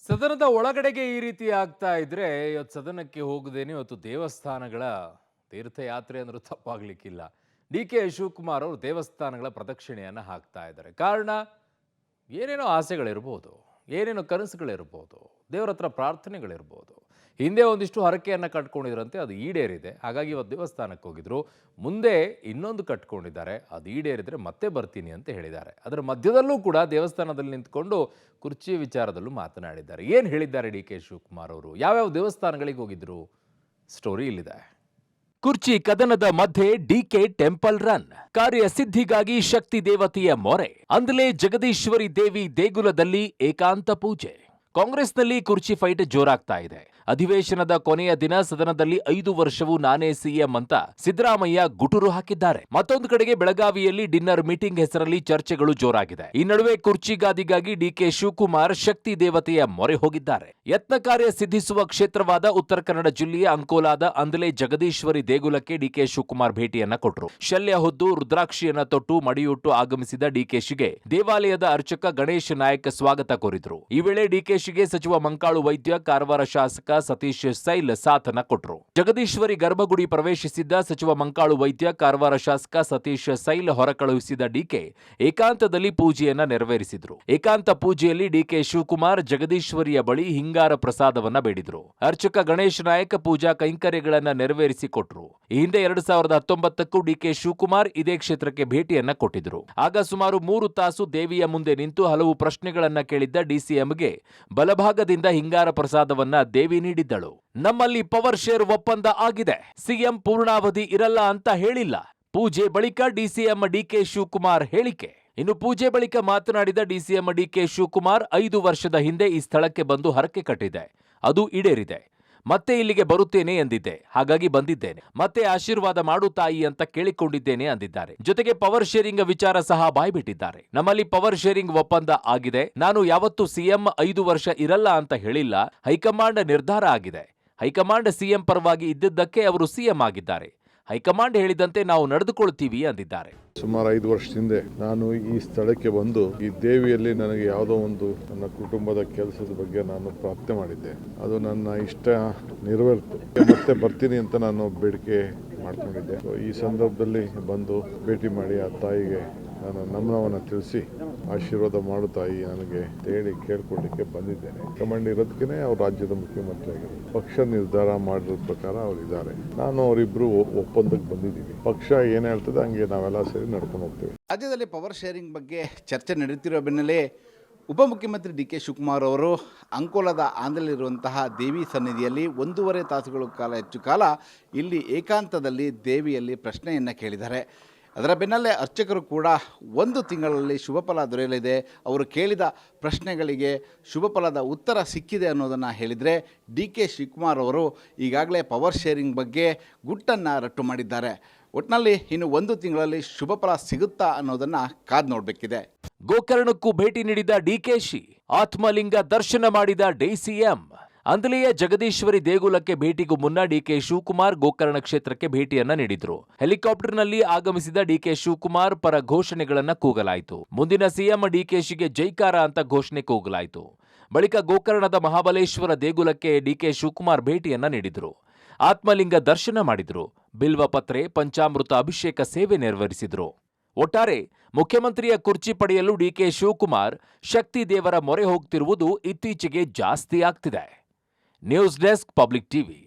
ಸದನದ ಒಳಗಡೆಗೆ ಈ ರೀತಿ ಆಗ್ತಾ ಇದ್ರೆ ಇವತ್ತು ಸದನಕ್ಕೆ ಹೋಗದೇನೆ ಇವತ್ತು ದೇವಸ್ಥಾನಗಳ ತೀರ್ಥಯಾತ್ರೆ ಅಂದ್ರೂ ತಪ್ಪಾಗ್ಲಿಕ್ಕಿಲ್ಲ. ಡಿ.ಕೆ. ಶಿವಕುಮಾರ್ ಅವರು ದೇವಸ್ಥಾನಗಳ ಪ್ರದಕ್ಷಿಣೆಯನ್ನ ಹಾಕ್ತಾ ಇದ್ದಾರೆ. ಕಾರಣ ಏನೇನೋ ಆಸೆಗಳಿರ್ಬೋದು, ಏನೇನೋ ಕನಸುಗಳಿರ್ಬೋದು, ದೇವರ ಹತ್ರ ಪ್ರಾರ್ಥನೆಗಳಿರ್ಬೋದು. ಹಿಂದೆ ಒಂದಿಷ್ಟು ಹರಕೆಯನ್ನು ಕಟ್ಕೊಂಡಿದ್ರಂತೆ, ಅದು ಈಡೇರಿದೆ. ಹಾಗಾಗಿ ಇವತ್ತು ದೇವಸ್ಥಾನಕ್ಕೆ ಹೋಗಿದ್ರು. ಮುಂದೆ ಇನ್ನೊಂದು ಕಟ್ಕೊಂಡಿದ್ದಾರೆ, ಅದು ಈಡೇರಿದ್ರೆ ಮತ್ತೆ ಬರ್ತೀನಿ ಅಂತ ಹೇಳಿದ್ದಾರೆ. ಅದರ ಮಧ್ಯದಲ್ಲೂ ಕೂಡ ದೇವಸ್ಥಾನದಲ್ಲಿ ನಿಂತ್ಕೊಂಡು ಕುರ್ಚಿ ವಿಚಾರದಲ್ಲೂ ಮಾತನಾಡಿದ್ದಾರೆ. ಏನು ಹೇಳಿದ್ದಾರೆ ಡಿ.ಕೆ. ಶಿವಕುಮಾರ್ ಅವರು? ಯಾವ್ಯಾವ ದೇವಸ್ಥಾನಗಳಿಗೆ ಹೋಗಿದ್ರು? ಸ್ಟೋರಿ ಇಲ್ಲಿದೆ. ಕುರ್ಚಿ ಕದನದ ಮಧ್ಯೆ ಡಿಕೆ ಟೆಂಪಲ್ ರನ್. ಕಾರ್ಯಸಿದ್ಧಿಗಾಗಿ ಶಕ್ತಿ ದೇವತೆಯ ಮೊರೆ. ಅಂದಲೇ ಜಗದೀಶ್ವರಿ ದೇವಿ ದೇಗುಲದಲ್ಲಿ ಏಕಾಂತ ಪೂಜೆ. ಕಾಂಗ್ರೆಸ್ನಲ್ಲಿ ಕುರ್ಚಿ ಫೈಟ್ ಜೋರಾಗ್ತಾ ಇದೆ. ಅಧಿವೇಶನದ ಕೊನೆಯ ದಿನ ಸದನದಲ್ಲಿ 5 ವರ್ಷವೂ ನಾನೇ ಸಿಎಂ ಅಂತ ಸಿದ್ದರಾಮಯ್ಯ ಗುಟುರು ಹಾಕಿದ್ದಾರೆ. ಮತ್ತೊಂದು ಕಡೆಗೆ ಬೆಳಗಾವಿಯಲ್ಲಿ ಡಿನ್ನರ್ ಮೀಟಿಂಗ್ ಹೆಸರಲ್ಲಿ ಚರ್ಚೆಗಳು ಜೋರಾಗಿದೆ. ಈ ನಡುವೆ ಕುರ್ಚಿ ಗಾದಿಗಾಗಿ ಡಿಕೆ ಶಿವಕುಮಾರ್ ಶಕ್ತಿ ದೇವತೆಯ ಮೊರೆ ಹೋಗಿದ್ದಾರೆ. ಯತ್ನ ಕಾರ್ಯ ಸಿದ್ಧಿಸುವ ಕ್ಷೇತ್ರವಾದ ಉತ್ತರ ಕನ್ನಡ ಜಿಲ್ಲೆಯ ಅಂಕೋಲಾದ ಅಂದಲೆ ಜಗದೀಶ್ವರಿ ದೇಗುಲಕ್ಕೆ ಡಿಕೆ ಶಿವಕುಮಾರ್ ಭೇಟಿಯನ್ನ ಕೊಟ್ಟರು. ಶಲ್ಯ ಹೊದ್ದು ರುದ್ರಾಕ್ಷಿಯನ್ನ ತೊಟ್ಟು ಮಡಿಯುಟ್ಟು ಆಗಮಿಸಿದ ಡಿಕೆಶಿಗೆ ದೇವಾಲಯದ ಅರ್ಚಕ ಗಣೇಶ್ ನಾಯಕ್ ಸ್ವಾಗತ ಕೋರಿದ್ರು. ಈ ವೇಳೆ ಡಿಕೆಶಿಗೆ ಸಚಿವ ಮಂಕಾಳು ವೈದ್ಯ, ಕಾರವಾರ ಶಾಸಕ ಸತೀಶ್ ಸೈಲ್ ಸಾಥನ ಕೊಟ್ಟರು. ಜಗದೀಶ್ವರಿ ಗರ್ಭಗುಡಿ ಪ್ರವೇಶಿಸಿದ್ದ ಸಚಿವ ಮಂಕಾಳು ವೈದ್ಯ, ಕಾರವಾರ ಶಾಸಕ ಸತೀಶ್ ಸೈಲ್ ಹೊರಕಳುಹಿಸಿದ ಡಿಕೆ ಏಕಾಂತದಲ್ಲಿ ಪೂಜೆಯನ್ನ ನೆರವೇರಿಸಿದ್ರು. ಏಕಾಂತ ಪೂಜೆಯಲ್ಲಿ ಡಿಕೆ ಶಿವಕುಮಾರ್ ಜಗದೀಶ್ವರಿಯ ಬಳಿ ಹಿಂಗಾರ ಪ್ರಸಾದವನ್ನ ಬೇಡಿದ್ರು. ಅರ್ಚಕ ಗಣೇಶ್ ನಾಯಕ್ ಪೂಜಾ ಕೈಂಕರ್ಯಗಳನ್ನ ನೆರವೇರಿಸಿಕೊಟ್ರು. ಈ ಹಿಂದೆ 2019ಕ್ಕೂ ಡಿಕೆ ಶಿವಕುಮಾರ್ ಇದೇ ಕ್ಷೇತ್ರಕ್ಕೆ ಭೇಟಿಯನ್ನ ಕೊಟ್ಟಿದ್ರು. ಆಗ ಸುಮಾರು 3 ತಾಸು ದೇವಿಯ ಮುಂದೆ ನಿಂತು ಹಲವು ಪ್ರಶ್ನೆಗಳನ್ನ ಕೇಳಿದ್ದ ಡಿಸಿಎಂಗೆ ಬಲಭಾಗದಿಂದ ಹಿಂಗಾರ ಪ್ರಸಾದವನ್ನ ದೇವಿ ನೀಡಿದ್ದಳು. ನಮ್ಮಲ್ಲಿ ಪವರ್ ಶೇರ್ ಒಪ್ಪಂದ ಆಗಿದೆ, ಸಿಎಂ ಪೂರ್ಣಾವಧಿ ಇರಲ್ಲ ಅಂತ ಹೇಳಿಲ್ಲ. ಪೂಜೆ ಬಳಿಕ ಡಿಸಿಎಂ ಡಿಕೆ ಶಿವಕುಮಾರ್ ಹೇಳಿಕೆ. ಇನ್ನು ಪೂಜೆ ಬಳಿಕ ಮಾತನಾಡಿದ ಡಿಸಿಎಂ ಡಿಕೆ ಶಿವಕುಮಾರ್, 5 ವರ್ಷದ ಹಿಂದೆ ಈ ಸ್ಥಳಕ್ಕೆ ಬಂದು ಹರಕೆ ಕಟ್ಟಿದೆ, ಅದು ಈಡೇರಿದೆ. ಮತ್ತೆ ಇಲ್ಲಿಗೆ ಬರುತ್ತೇನೆ ಎಂದಿದ್ದೆ, ಹಾಗಾಗಿ ಬಂದಿದ್ದೇನೆ. ಮತ್ತೆ ಆಶೀರ್ವಾದ ಮಾಡು ತಾಯಿ ಅಂತ ಕೇಳಿಕೊಂಡಿದ್ದೇನೆ ಅಂದಿದ್ದಾರೆ. ಜೊತೆಗೆ ಪವರ್ ಶೇರಿಂಗ್ ವಿಚಾರ ಸಹ ಬಾಯ್ಬಿಟ್ಟಿದ್ದಾರೆ. ನಮ್ಮಲ್ಲಿ ಪವರ್ ಶೇರಿಂಗ್ ಒಪ್ಪಂದ ಆಗಿದೆ. ನಾನು ಯಾವತ್ತೂ ಸಿಎಂ 5 ವರ್ಷ ಇರಲ್ಲ ಅಂತ ಹೇಳಿಲ್ಲ. ಹೈಕಮಾಂಡ್ ನಿರ್ಧಾರ ಆಗಿದೆ. ಹೈಕಮಾಂಡ್ ಸಿಎಂ ಪರವಾಗಿ ಇದ್ದಿದ್ದಕ್ಕೆ ಅವರು ಸಿಎಂ ಆಗಿದ್ದಾರೆ. ಹೈಕಮಾಂಡ್ ಹೇಳಿದಂತೆ ನಾವು ನಡೆದುಕೊಳ್ತೀವಿ ಅಂದಿದ್ದಾರೆ. ಸುಮಾರು 5 ವರ್ಷದಿಂದ ನಾನು ಈ ಸ್ಥಳಕ್ಕೆ ಬಂದು ಈ ದೇವಿಯಲ್ಲಿ ನನಗೆ ಯಾವುದೋ ಒಂದು ನನ್ನ ಕುಟುಂಬದ ಕೆಲಸದ ಬಗ್ಗೆ ನಾನು ಪ್ರಾರ್ಥನೆ ಮಾಡಿದ್ದೆ. ಅದು ನನ್ನ ಇಷ್ಟ ನೆರವೇರಿತು. ಮತ್ತೆ ಬರ್ತೀನಿ ಅಂತ ನಾನು ಬೇಡಿಕೆ ಮಾಡ್ಕೊಂಡಿದ್ದೆ. ಈ ಸಂದರ್ಭದಲ್ಲಿ ಬಂದು ಭೇಟಿ ಮಾಡಿ ಆ ತಾಯಿಗೆ ನಾನು ನಮನವನ್ನು ತಿಳಿಸಿ ಆಶೀರ್ವಾದ ಮಾಡು ತಾಯಿ ನನಗೆ ಹೇಳಿ ಕೇಳ್ಕೊಳ್ಳಿಕ್ಕೆ ಬಂದಿದ್ದೇನೆ. ಕಮಾಂಡ್ ಇರೋದಕ್ಕೆ ಅವ್ರು ರಾಜ್ಯದ ಮುಖ್ಯಮಂತ್ರಿ ಆಗಿದ್ದಾರೆ. ಪಕ್ಷ ನಿರ್ಧಾರ ಮಾಡಿರೋ ಪ್ರಕಾರ ಅವರಿದ್ದಾರೆ. ನಾನು ಅವರಿಬ್ರು ಒಪ್ಪಂದಕ್ಕೆ ಬಂದಿದ್ದೀವಿ. ಪಕ್ಷ ಏನು ಹೇಳ್ತದೆ ಹಂಗೆ ನಾವೆಲ್ಲ ಸೇರಿ ನಡ್ಕೊಂಡು ಹೋಗ್ತೇವೆ. ರಾಜ್ಯದಲ್ಲಿ ಪವರ್ ಶೇರಿಂಗ್ ಬಗ್ಗೆ ಚರ್ಚೆ ನಡೆಯುತ್ತಿರುವ ಬೆನ್ನಲ್ಲೇ ಉಪಮುಖ್ಯಮಂತ್ರಿ ಡಿ.ಕೆ. ಶಿವಕುಮಾರ್ ಅವರು ಅಂಕೋಲಾದ ಆಂಧ್ರದಲ್ಲಿರುವಂತಹ ದೇವಿ ಸನ್ನಿಧಿಯಲ್ಲಿ 1.5 ತಾಸುಗಳ ಕಾಲ ಹೆಚ್ಚು ಕಾಲ ಇಲ್ಲಿ ಏಕಾಂತದಲ್ಲಿ ದೇವಿಯಲ್ಲಿ ಪ್ರಶ್ನೆಯನ್ನು ಕೇಳಿದ್ದಾರೆ. ಅದರ ಬೆನ್ನಲ್ಲೇ ಅರ್ಚಕರು ಕೂಡ 1 ತಿಂಗಳಲ್ಲಿ ಶುಭಫಲ ದೊರೆಯಲಿದೆ, ಅವರು ಕೇಳಿದ ಪ್ರಶ್ನೆಗಳಿಗೆ ಶುಭಫಲದ ಉತ್ತರ ಸಿಕ್ಕಿದೆ ಅನ್ನೋದನ್ನು ಹೇಳಿದರೆ ಡಿ.ಕೆ. ಶಿವಕುಮಾರ್ ಅವರು ಈಗಾಗಲೇ ಪವರ್ ಶೇರಿಂಗ್ ಬಗ್ಗೆ ಗುಟ್ಟನ್ನು ರಟ್ಟು ಮಾಡಿದ್ದಾರೆ. ಒಟ್ಟಿನಲ್ಲಿ ಇನ್ನು 1 ತಿಂಗಳಲ್ಲಿ ಶುಭಫಲ ಸಿಗುತ್ತಾ ಅನ್ನೋದನ್ನು ಕಾದು ನೋಡಬೇಕಿದೆ. ಗೋಕರ್ಣಕ್ಕೂ ಭೇಟಿ ನೀಡಿದ ಡಿಕೆಶಿ, ಆತ್ಮಲಿಂಗ ದರ್ಶನ ಮಾಡಿದ ಡಿಸಿಎಂ. ಅಂದಲೆಯ ಜಗದೀಶ್ವರಿ ದೇಗುಲಕ್ಕೆ ಭೇಟಿಗೂ ಮುನ್ನ ಡಿಕೆ ಶಿವಕುಮಾರ್ ಗೋಕರ್ಣ ಕ್ಷೇತ್ರಕ್ಕೆ ಭೇಟಿಯನ್ನ ನೀಡಿದ್ರು. ಹೆಲಿಕಾಪ್ಟರ್ನಲ್ಲಿ ಆಗಮಿಸಿದ ಡಿಕೆ ಶಿವಕುಮಾರ್ ಪರ ಘೋಷಣೆಗಳನ್ನ ಕೂಗಲಾಯಿತು. ಮುಂದಿನ ಸಿಎಂ ಡಿಕೆಶಿಗೆ ಜೈಕಾರ ಅಂತ ಘೋಷಣೆ ಕೂಗಲಾಯಿತು. ಬಳಿಕ ಗೋಕರ್ಣದ ಮಹಾಬಲೇಶ್ವರ ದೇಗುಲಕ್ಕೆ ಡಿಕೆ ಶಿವಕುಮಾರ್ ಭೇಟಿಯನ್ನ ನೀಡಿದ್ರು. ಆತ್ಮಲಿಂಗ ದರ್ಶನ ಮಾಡಿದ್ರು. ಬಿಲ್ವ ಪತ್ರೆ, ಪಂಚಾಮೃತ ಅಭಿಷೇಕ ಸೇವೆ ನೆರವೇರಿಸಿದ್ರು. ಒಟ್ಟಾರೆ ಮುಖ್ಯಮಂತ್ರಿಯ ಕುರ್ಚಿ ಪಡೆಯಲು ಡಿಕೆ ಶಿವಕುಮಾರ್ ಶಕ್ತಿ ದೇವರ ಮೊರೆ ಹೋಗ್ತಿರುವುದು ಇತ್ತೀಚೆಗೆ ಜಾಸ್ತಿ ಆಗ್ತಿದೆ. News desk, public TV.